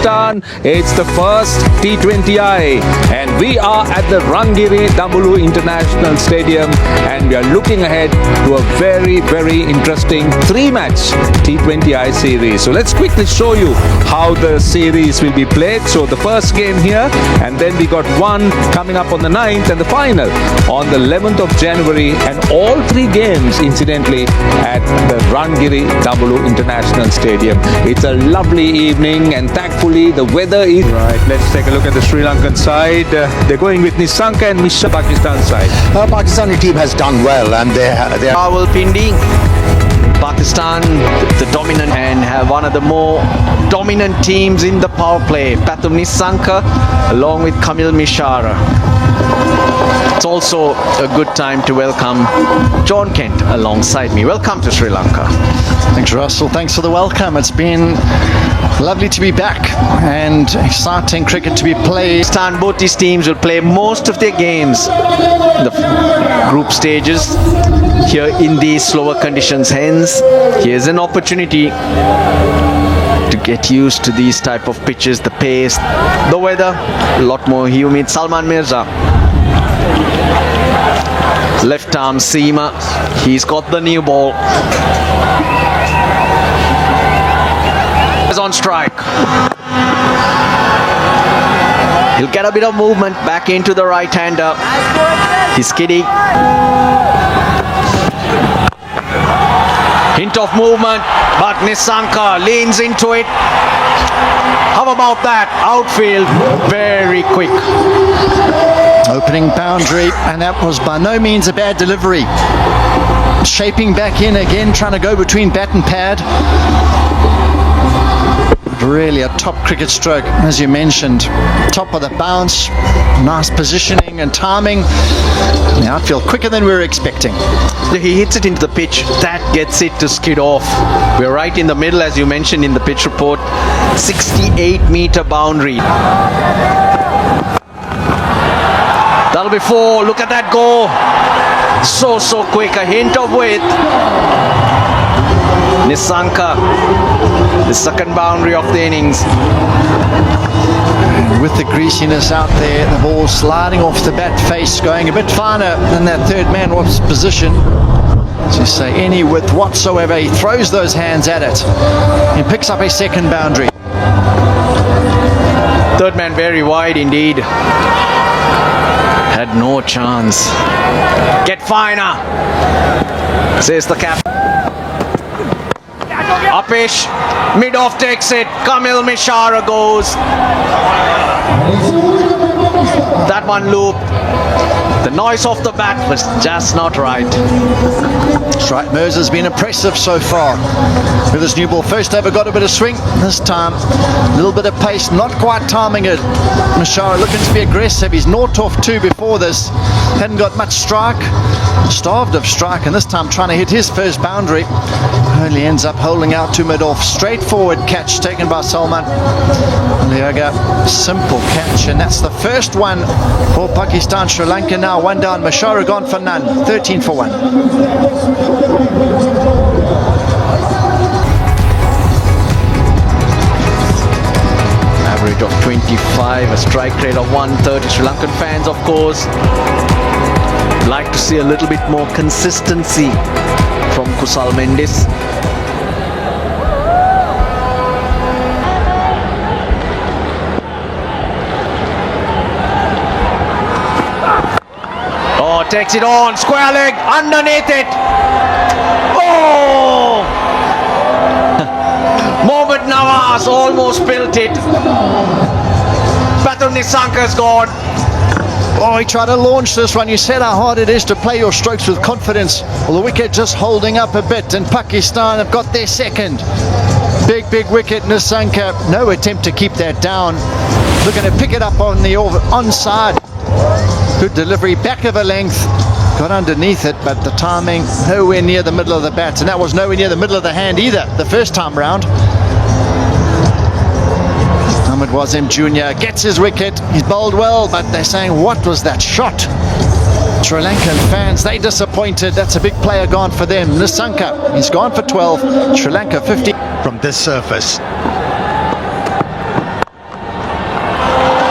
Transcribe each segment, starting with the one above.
Pakistan. It's the first T20I, and we are at the Rangiri Dambulu International Stadium, and we are looking ahead to a very, very interesting three-match T20I series. So let's quickly show you how the series will be played. So the first game here, and then we got one coming up on the 9th, and the final on the 11th of January, and all three games, incidentally, at the Rangiri Dambulu International Stadium. It's a lovely evening, and thankfully the weather is right. Let's take a look at the Sri Lankan side. They're going with Nisanka and Mishra. Pakistan side. Pakistani team has done well, and they Pindi. Pakistan, the dominant, and have one of the more dominant teams in the power play. Pathum Nisanka along with Kamil Mishara. It's also a good time to welcome John Kent alongside me. Welcome to Sri Lanka. Thanks, Russell. Thanks for the welcome. It's been lovely to be back and exciting cricket to be played. Both these teams will play most of their games in the group stages here in these slower conditions. Hence, here's an opportunity to get used to these type of pitches, the pace, the weather, a lot more humid. Salman Mirza, left arm seamer, he's got the new ball. Is on strike. He'll get a bit of movement back into the right-hander. He's kidding. Hint of movement, but Nisanka leans into it. How about that? Outfield, very quick. Opening boundary, and that was by no means a bad delivery. Shaping back in again, trying to go between bat and pad. Really a top cricket stroke, as you mentioned. Top of the bounce, nice positioning and timing. The outfield quicker than we were expecting. He hits it into the pitch, that gets it to skid off. We're right in the middle, as you mentioned in the pitch report. 68-meter boundary. That'll be 4. Look at that go. So quick. A hint of width. Nisanka, the second boundary of the innings. With the greasiness out there, the ball sliding off the bat face, going a bit finer than that third man was position. As you say, any width whatsoever, he throws those hands at it. He picks up a second boundary. Third man very wide indeed. Had no chance. Get finer, says the captain. Upish, mid-off takes it. Kamil Mishara goes. That one looped. The noise off the bat was just not right. That's right, Mirza's been impressive so far with his new ball. First ever got a bit of swing, this time a little bit of pace, not quite timing it. Mishara looking to be aggressive. He's 0 off 2 before this. Hadn't got much strike, starved of strike, and this time trying to hit his first boundary. Only ends up holding out to mid-off. Straightforward catch taken by Salman. And there you go, simple catch, and that's the first one for Pakistan. Sri Lanka now 1 down. Mishara gone for none. 13 for 1. Average of 25, a strike rate of 130. Sri Lankan fans, of course, like to see a little bit more consistency from Kusal Mendis. Oh, takes it on, square leg, underneath it. Oh! Mohammad Nawaz almost built it. Pathum Nisanka's gone. Oh, he tried to launch this one. You said how hard it is to play your strokes with confidence. Well, the wicket just holding up a bit, and Pakistan have got their second. Big wicket, Nisanka. No attempt to keep that down. Looking to pick it up on the onside. Good delivery, back of a length. Got underneath it, but the timing nowhere near the middle of the bat, and that was nowhere near the middle of the hand either the first time round. Ahmed Wasim Jr. gets his wicket. He's bowled well, but they're saying, what was that shot? Sri Lankan fans, they disappointed. That's a big player gone for them. Nisanka, he's gone for 12. Sri Lanka 50. from this surface.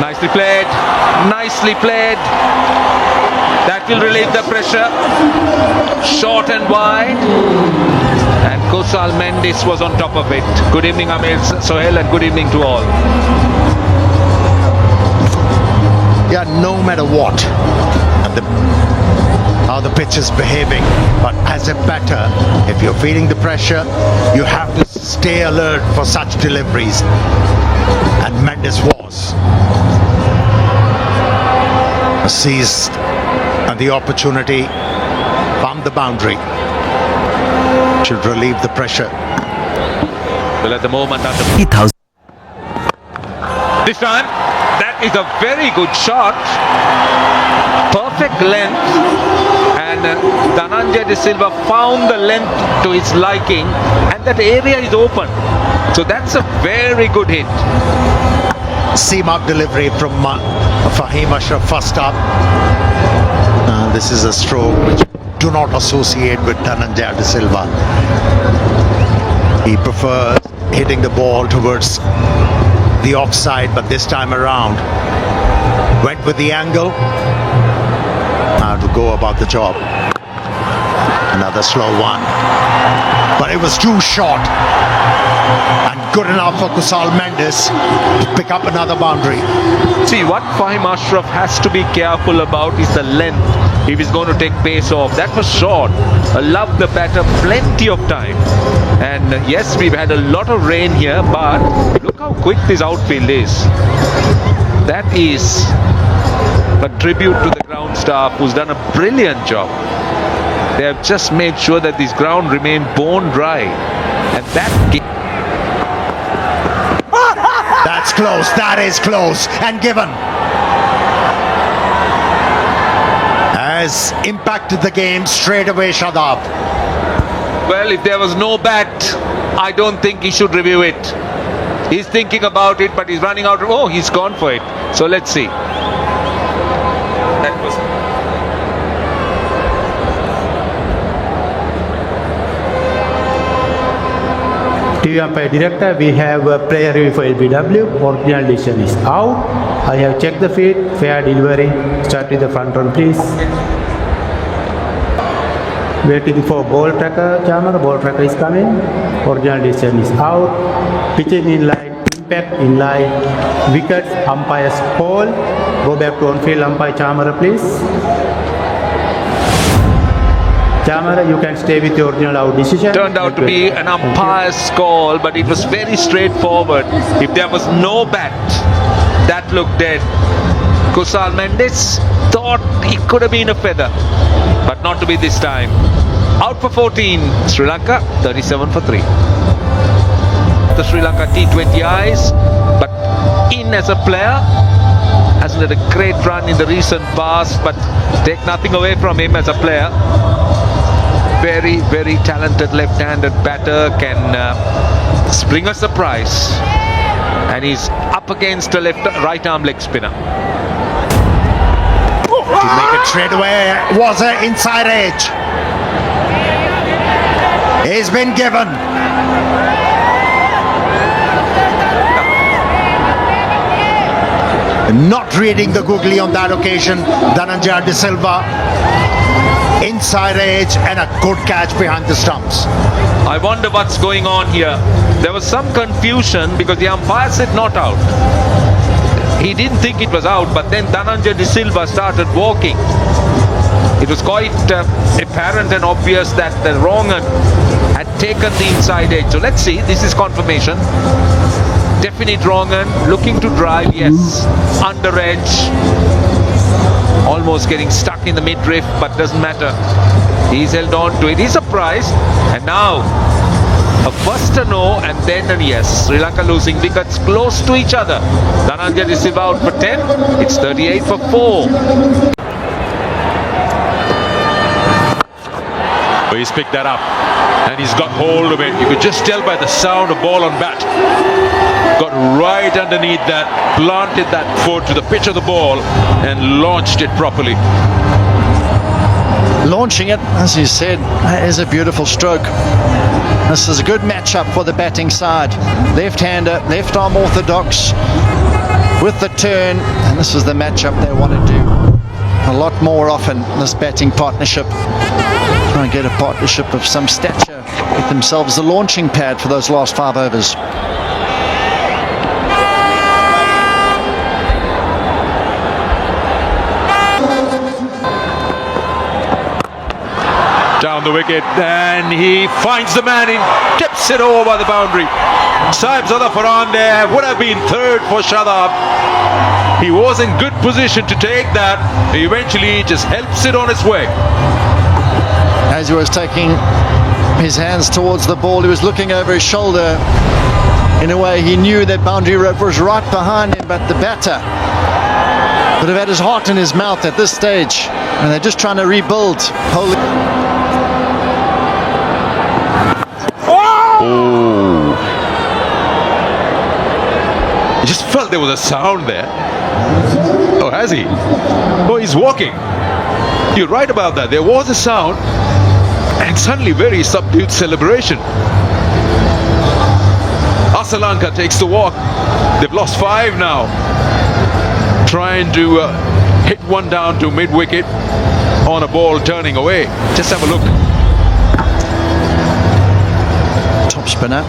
Nicely played. Nicely played. That will relieve the pressure. Short and wide. And Kusal Mendis was on top of it. Good evening, Amir Sohail, and good evening to all. Yeah, no matter what, and how the pitch is behaving, but as a batter, if you're feeling the pressure, you have to stay alert for such deliveries. And Mendes was. Seized and the opportunity, found the boundary. Should relieve the pressure. Well, at the moment, under 3,000. this time, that is a very good shot. Perfect length. And Dhananjay De Silva found the length to his liking, and that area is open. So that's a very good hit. Seam-up delivery from Fahim Ashraf first up. This is a stroke which do not associate with Dhananjay De Silva. He prefers hitting the ball towards the offside, but this time around went with the angle. Now to go about the job. Another slow one, but it was too short and good enough for Kusal Mendis to pick up another boundary. See, what Fahim Ashraf has to be careful about is the length. If he's going to take pace off, that was short. Love the batter plenty of time. And yes, we've had a lot of rain here, but look how quick this outfield is. That is a tribute to the ground staff, who's done a brilliant job. They have just made sure that this ground remained bone dry. And That's close, that is close, and given. Has impacted the game straight away, Shadab. well, if there was no bat, I don't think he should review it. He's thinking about it, but he's running out of... Oh, he's gone for it. So let's see. That was... TV umpire director, we have a player review for LBW. Original decision is out. I have checked the feed. Fair delivery. Start with the front run, please. Waiting for ball tracker, Chamara. Ball tracker is coming. Original decision is out. Pitching in line. Impact in line. Wickets. Umpire's call. Go back to on-field umpire Chamara, please. Chamara, you can stay with your original out decision. Turned out to be an umpire's call, but it was very straightforward. If there was no bat, that looked dead. Kusal Mendis thought it could have been a feather, but not to be this time. Out for 14, Sri Lanka, 37 for 3. The Sri Lanka T20Is, but in as a player, hasn't had a great run in the recent past, but take nothing away from him as a player. Very, very talented left-handed batter, can spring a surprise, and he's up against a right-arm leg spinner. To make it straight away was an inside edge. He's been given. Not reading the googly on that occasion, Dhananjay De Silva. Inside edge and a good catch behind the stumps. I wonder what's going on here. There was some confusion because the umpire said not out. He didn't think it was out, but then Dhananjay De Silva started walking. It was quite apparent and obvious that the wrong un had taken the inside edge. So let's see, this is confirmation. Definite wrong un, looking to drive, yes. Under edge. Almost getting stuck in the midriff, but doesn't matter. He's held on to it. He's surprised. And now, a first a no and then a yes. Sri Lanka losing wickets close to each other. Dhananjay De Silva out for 10. It's 38 for 4. He's picked that up and he's got hold of it. You could just tell by the sound of ball on bat. Got right underneath that, planted that foot to the pitch of the ball and launched it properly. Launching it, as you said, that is a beautiful stroke. This is a good matchup for the batting side. Left-hander, left-arm orthodox with the turn, and this is the matchup they want to do a lot more often, this batting partnership. Try and get a partnership of some stature, get themselves a launching pad for those last 5 overs. Down the wicket, and he finds the man in, tips it over the boundary. Saib Zada Farhan there would have been third for Shadab. He was in good position to take that. He eventually just helps it on its way. As he was taking his hands towards the ball, he was looking over his shoulder. In a way, he knew that boundary rope was right behind him, but the batter would have had his heart in his mouth at this stage, and they're just trying to rebuild. I just felt there was a sound there. Oh, has he? Oh, he's walking. You're right about that. There was a sound, and suddenly very subdued celebration. Asalanka takes the walk. They've lost 5 now. Trying to hit one down to mid-wicket on a ball turning away. Just have a look. Top spinner.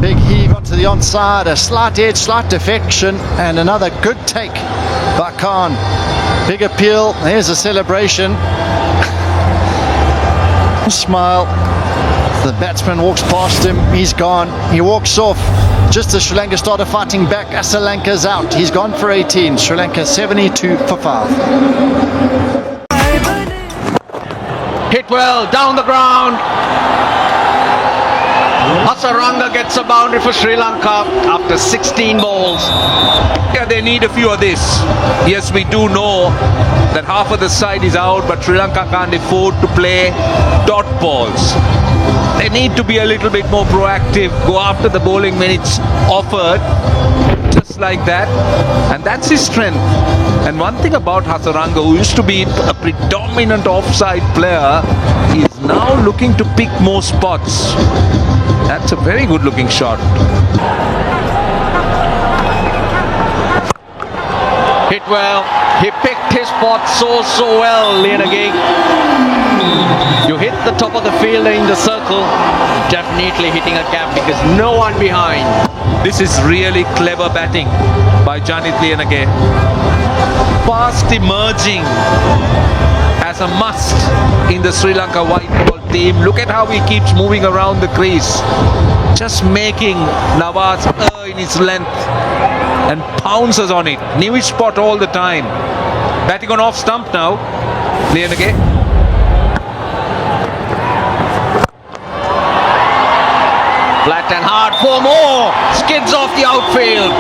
Big heave onto the onside, a slight edge, slight defection, and another good take by Khan. Big appeal, here's a celebration. Smile. The batsman walks past him, he's gone. He walks off just as Sri Lanka started fighting back. Asalanka's out, he's gone for 18. Sri Lanka 72 for 5. Hit well, down the ground. Hasaranga gets a boundary for Sri Lanka after 16 balls. Yeah, they need a few of this. Yes, we do know that half of the side is out, but Sri Lanka can't afford to play dot balls. They need to be a little bit more proactive, go after the bowling minutes offered, just like that, and that's his strength. And one thing about Hasaranga, who used to be a predominant offside player, is now looking to pick more spots. That's a very good looking shot. Hit well. He picked his spot so well, Lianagi. You hit the top of the field in the circle, definitely hitting a gap because no one behind. This is really clever batting by Janit Lianage. Fast emerging as a must in the Sri Lanka white ball team. Look at how he keeps moving around the crease, just making Nawaz in his length and pounces on it. Knew his spot all the time. Batting on off stump now, Lianage. Flat and hard for more. Skids off the outfield.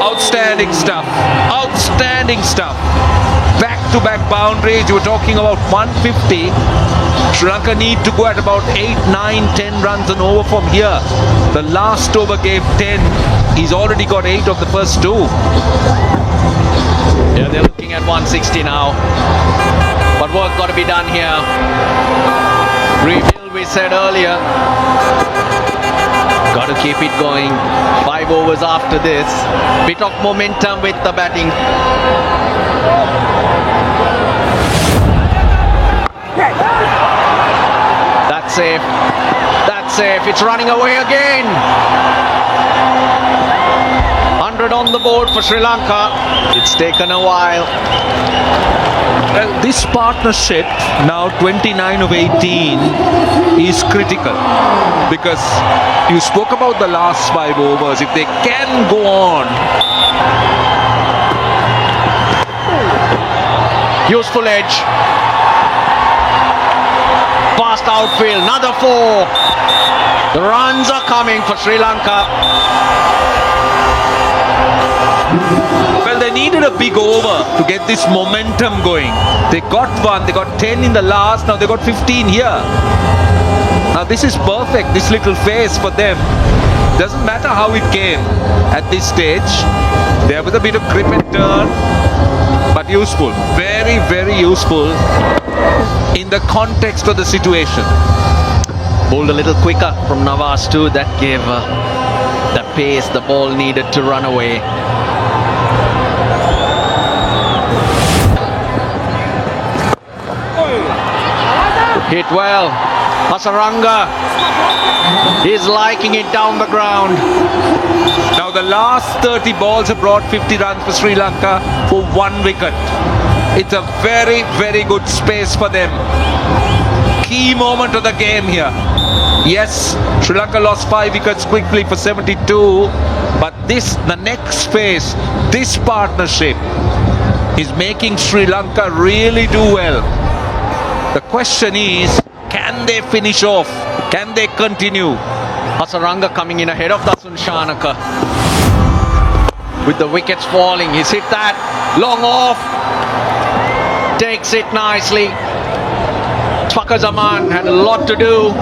Outstanding stuff. Outstanding stuff. Back-to-back boundaries. You were talking about 150. Sri Lanka need to go at about 8, 9, 10 runs and over from here. The last over gave 10. He's already got 8 of the first 2. Yeah, they're looking at 160 now. But work got to be done here. Rebuild, we said earlier. Got to keep it going. 5 overs after this. Bit of momentum with the batting. That's safe. That's safe. It's running away again. 100 on the board for Sri Lanka. It's taken a while. This partnership, now 29 of 18, is critical because you spoke about the last 5 overs. If they can go on. Useful edge. Fast outfield. Another 4. The runs are coming for Sri Lanka. Well, they needed a big over to get this momentum going. They got 1, they got 10 in the last, now they got 15 here. Now this is perfect, this little phase for them. Doesn't matter how it came at this stage. There was a bit of grip and turn, but useful. Very, very useful in the context of the situation. Bowled a little quicker from Nawaz too. That gave that pace the ball needed to run away. Hit well. Hasaranga is liking it down the ground. Now the last 30 balls have brought 50 runs for Sri Lanka for 1 wicket. It's a very, very good space for them. Key moment of the game here. Yes, Sri Lanka lost 5 wickets quickly for 72, but the next phase, this partnership is making Sri Lanka really do well. The question is, can they finish off? Can they continue? Hasaranga coming in ahead of Dasun Shanaka. With the wickets falling, he's hit that long off. Takes it nicely. Fakar Zaman had a lot to do.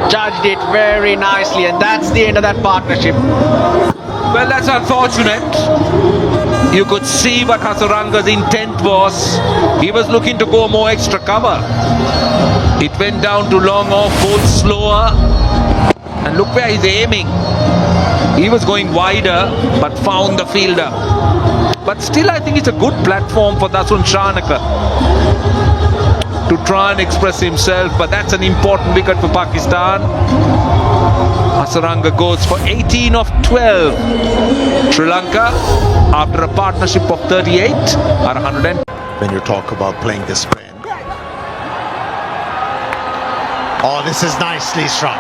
Judged it very nicely, and that's the end of that partnership. Well, that's unfortunate. You could see what Hasaranga's intent was. He was looking to go more extra cover. It went down to long off, bowled slower. And look where he's aiming. He was going wider, but found the fielder. But still, I think it's a good platform for Dasun Shanaka to try and express himself. But that's an important wicket for Pakistan. Hasaranga goes for 18 of 12. Sri Lanka, after a partnership of 38, are 100. When you talk about playing this spin. Oh, this is nicely struck.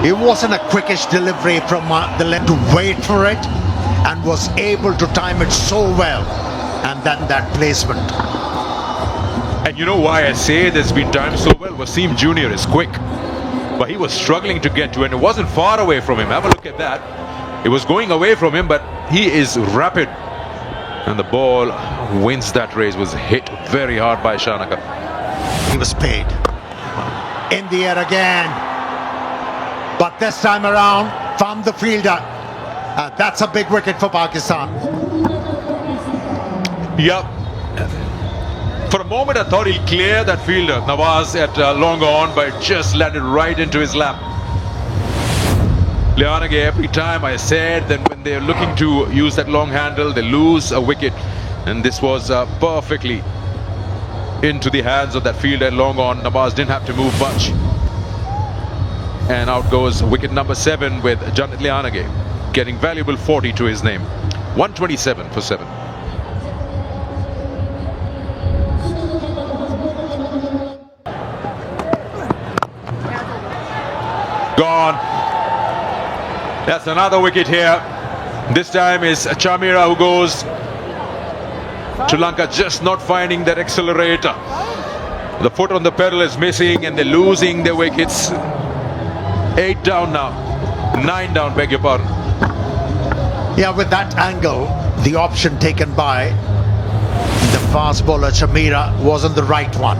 It wasn't a quickish delivery from the left to wait for it, and was able to time it so well, and then that placement. And you know why I say it's been timed so well? Wasim Jr. is quick, but he was struggling to get to it. It wasn't far away from him. Have a look at that. It was going away from him, but he is rapid. And the ball wins that race. Was hit very hard by Shanaka. He was paid. In the air again. But this time around, found the fielder. That's a big wicket for Pakistan. Yep. For a moment I thought he'll clear that fielder, Nawaz, at long on, but just landed right into his lap. Lianage, every time I said that when they're looking to use that long handle, they lose a wicket. And this was perfectly into the hands of that fielder long on. Nawaz didn't have to move much. And out goes wicket number 7 with Janit Lianage, getting valuable 40 to his name. 127 for 7. Gone. That's another wicket here. This time is Chamira who goes. Sri Lanka just not finding that accelerator. The foot on the pedal is missing, and they're losing their wickets. 8 down now. 9 down, beg your pardon. Yeah, with that angle, the option taken by the fast bowler Chamira wasn't the right one.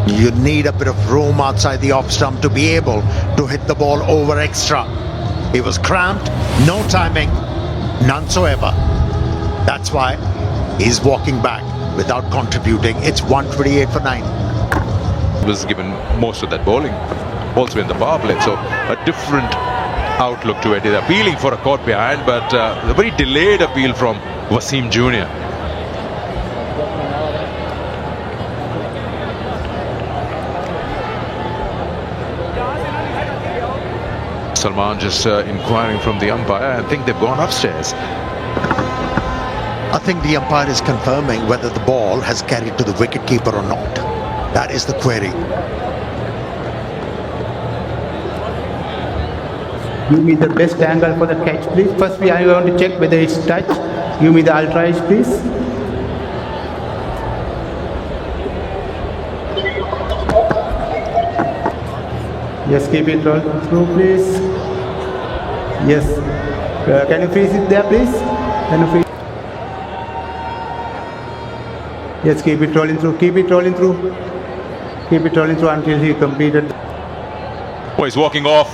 You need a bit of room outside the off stump to be able to hit the ball over extra. He was cramped, no timing, none so ever. That's why he's walking back without contributing. It's 128 for 9. Was given most of that bowling, also in the power play. So a different outlook to it. They're appealing for a caught behind, but a very delayed appeal from Wasim Jr. Salman just inquiring from the umpire. I think they've gone upstairs. I think the umpire is confirming whether the ball has carried to the wicketkeeper or not. That is the query. Give me the best angle for the catch, please. First, I want to check whether it's touch. Give me the ultra edge, please. Yes, keep it roll through, please. Yes. Can you freeze it there, please? Can you freeze? Yes, keep it rolling through. Keep it rolling through. Keep it rolling through until he completed. Well, he's walking off,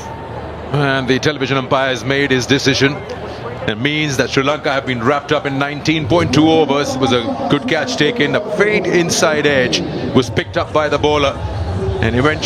and the television umpire has made his decision. It means that Sri Lanka have been wrapped up in 19.2 overs. It was a good catch taken. A faint inside edge was picked up by the bowler, and eventually